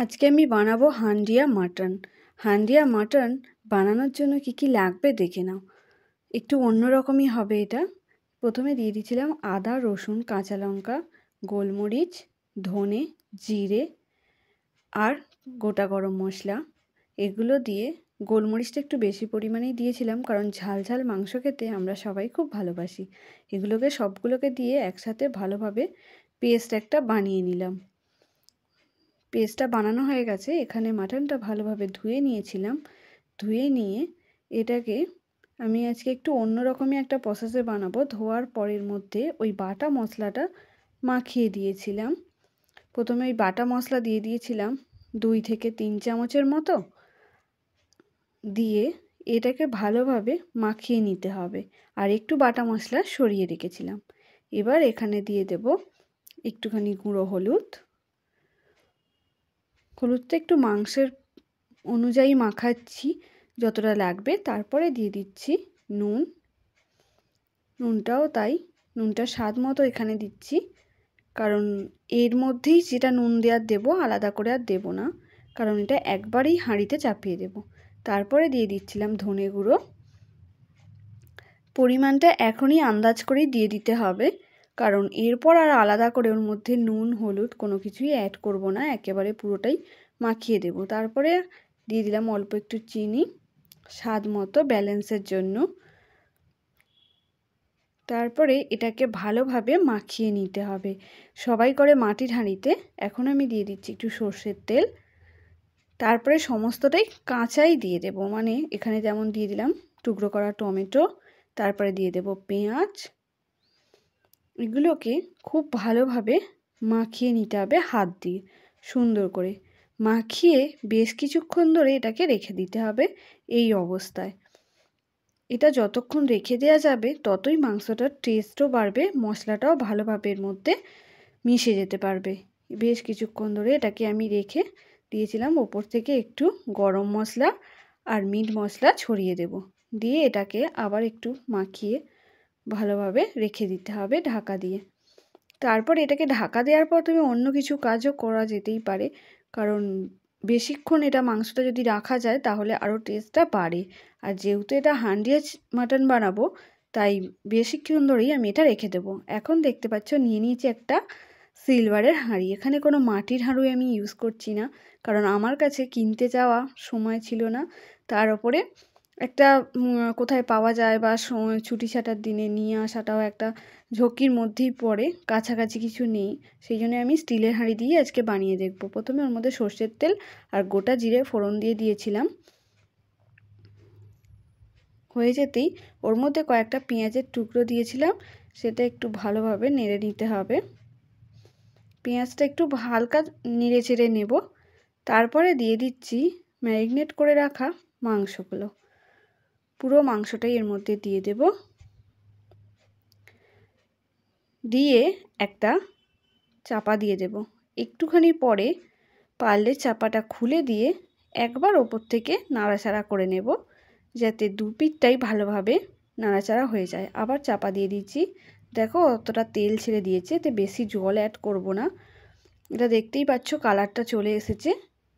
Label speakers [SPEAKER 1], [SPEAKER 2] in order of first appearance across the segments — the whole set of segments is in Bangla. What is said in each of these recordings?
[SPEAKER 1] আজকে আমি বানাবো হান্ডিয়া মাটন। হান্ডিয়া মাটন বানানোর জন্য কি কি লাগবে দেখে নাও। একটু অন্যরকমই হবে এটা। প্রথমে দিয়ে দিয়েছিলাম আদা, রসুন, কাঁচা লঙ্কা, গোলমরিচ, ধনে, জিরে আর গোটা গরম মশলা। এগুলো দিয়ে গোলমরিচটা একটু বেশি পরিমাণেই দিয়েছিলাম, কারণ ঝাল ঝাল মাংস খেতে আমরা সবাই খুব ভালোবাসি। এগুলোকে সবগুলোকে দিয়ে একসাথে ভালোভাবে পেস্ট একটা বানিয়ে নিলাম। পেস্টটা বানানো হয়ে গেছে। এখানে মাটনটা ভালোভাবে ধুয়ে নিয়েছিলাম। ধুয়ে নিয়ে এটাকে আমি আজকে একটু অন্যরকমই একটা প্রসেসে বানাবো। ধোয়ার পরের মধ্যে ওই বাটা মশলাটা মাখিয়ে দিয়েছিলাম। প্রথমে ওই বাটা মশলা দিয়ে দিয়েছিলাম 2 থেকে 3 চামচের মতো। দিয়ে এটাকে ভালোভাবে মাখিয়ে নিতে হবে। আর একটু বাটা মশলা সরিয়ে রেখেছিলাম। এবার এখানে দিয়ে দেব একটুখানি গুঁড়ো হলুদ। হলুদটা একটু মাংসের অনুযায়ী মাখাচ্ছি যতটা লাগবে। তারপরে দিয়ে দিচ্ছি নুন। নুনটাও তাই, নুনটা স্বাদ মতো এখানে দিচ্ছি, কারণ এর মধ্যেই যেটা নুন দেওয়ার দেবো, আলাদা করে আর দেবো না, কারণ এটা একবারেই হাঁড়িতে চাপিয়ে দেব। তারপরে দিয়ে দিচ্ছিলাম ধনে গুঁড়ো। পরিমাণটা এখনই আন্দাজ করেই দিয়ে দিতে হবে, কারণ এরপর আর আলাদা করে ওর মধ্যে নুন হলুদ কোনো কিছুই অ্যাড করব না, একেবারে পুরোটাই মাখিয়ে দেব। তারপরে দিয়ে দিলাম অল্প একটু চিনি স্বাদ মতো ব্যালেন্সের জন্য। তারপরে এটাকে ভালোভাবে মাখিয়ে নিতে হবে। সবাই করে মাটির হাঁড়িতে। এখন আমি দিয়ে দিচ্ছি একটু সর্ষের তেল। তারপরে সমস্তটাই কাঁচাই দিয়ে দেব, মানে এখানে যেমন দিয়ে দিলাম টুকরো করা টমেটো, তারপরে দিয়ে দেব পেঁয়াজ। এগুলোকে খুব ভালোভাবে মাখিয়ে নিতে হবে হাত দিয়ে, সুন্দর করে মাখিয়ে বেশ কিছুক্ষণ ধরে এটাকে রেখে দিতে হবে এই অবস্থায়। এটা যতক্ষণ রেখে দেওয়া যাবে ততই মাংসটার টেস্টও বাড়বে, মশলাটাও ভালোভাবে এর মধ্যে মিশে যেতে পারবে। বেশ কিছুক্ষণ ধরে এটাকে আমি রেখে দিয়েছিলাম। ওপর থেকে একটু গরম মশলা আর মিট মশলা ছড়িয়ে দেব। দিয়ে এটাকে আবার একটু মাখিয়ে ভালোভাবে রেখে দিতে হবে ঢাকা দিয়ে। তারপর এটাকে ঢাকা দেওয়ার পর তুমি অন্য কিছু কাজও করা যেতেই পারে, কারণ বেশিক্ষণ এটা মাংসটা যদি রাখা যায় তাহলে আরও টেস্টটা বাড়ে। আর যেহেতু এটা হান্ডিয়া মাটন বানাবো, তাই বেশিক্ষণ ধরেই আমি এটা রেখে দেবো। এখন দেখতে পাচ্ছ নিয়ে নিয়েছি একটা সিলভারের হাঁড়ি। এখানে কোনো মাটির হাঁড়ি আমি ইউজ করছি না, কারণ আমার কাছে কিনতে যাওয়া সময় ছিল না। তার ওপরে একটা কোথায় পাওয়া যায় বা ছুটি ছাটার দিনে নিয়ে আসাটাও একটা ঝক্কির মধ্যেই পড়ে, কাছাকাছি কিছু নেই। সেই জন্য আমি স্টিলের হাঁড়ি দিয়ে আজকে বানিয়ে দেখব। প্রথমে ওর মধ্যে সর্ষের তেল আর গোটা জিরে ফোড়ন দিয়ে দিয়েছিলাম। হয়ে যেতেই ওর মধ্যে কয়েকটা পেঁয়াজের টুকরো দিয়েছিলাম, সেটা একটু ভালোভাবে নেড়ে নিতে হবে। পেঁয়াজটা একটু হালকা নেড়ে চেড়ে নেব। তারপরে দিয়ে দিচ্ছি ম্যারিনেট করে রাখা মাংসগুলো। পুরো মাংসটাই এর মধ্যে দিয়ে দেব। দিয়ে একটা চাপা দিয়ে দেব। একটুখানি পরে পারলে চাপাটা খুলে দিয়ে একবার ওপর থেকে নাড়াচাড়া করে নেব, যাতে দু পিঠটাই ভালোভাবে নাড়াচাড়া হয়ে যায়। আবার চাপা দিয়ে দিচ্ছি। দেখো অতটা তেল ছেড়ে দিয়েছে, এতে বেশি জল অ্যাড করব না। এটা দেখতেই পাচ্ছ কালারটা চলে এসেছে।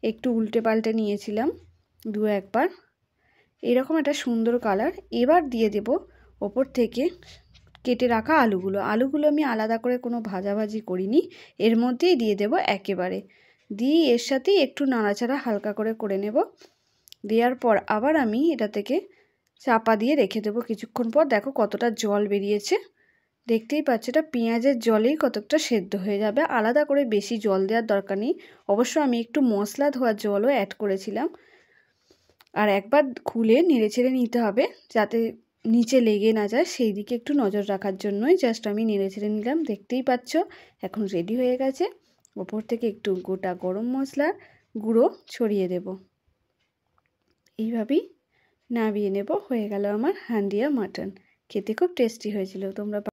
[SPEAKER 1] একটু উল্টে পাল্টে নিয়েছিলাম দু একবার, এরকম একটা সুন্দর কালার। এবার দিয়ে দেব ওপর থেকে কেটে রাখা আলুগুলো। আলুগুলো আমি আলাদা করে কোনো ভাজাভাজি করিনি, এর মধ্যেই দিয়ে দেব একেবারে। দিয়ে এর সাথেই একটু নাড়াচাড়া হালকা করে করে নেব। দেওয়ার পর আবার আমি এটা থেকে চাপা দিয়ে রেখে দেবো কিছুক্ষণ পর। দেখো কতটা জল বেরিয়েছে, দেখতেই পাচ্ছ এটা পেঁয়াজের জলেই কতটা সেদ্ধ হয়ে যাবে। আলাদা করে বেশি জল দেওয়ার দরকার নেই। অবশ্য আমি একটু মশলা ধোয়ার জলও অ্যাড করেছিলাম। আর একবার খুলে নেড়ে চেড়ে নিতে হবে যাতে নিচে লেগে না যায়, সেই দিকে একটু নজর রাখার জন্যই জাস্ট আমি নেড়ে চেড়ে নিলাম। দেখতেই পাচ্ছ এখন রেডি হয়ে গেছে। ওপর থেকে একটু গোটা গরম মশলার গুঁড়ো ছড়িয়ে দেব। এইভাবেই নামিয়ে নেব। হয়ে গেল আমার হান্ডিয়া মাটন। খেতে খুব টেস্টি হয়েছিল। তোমরা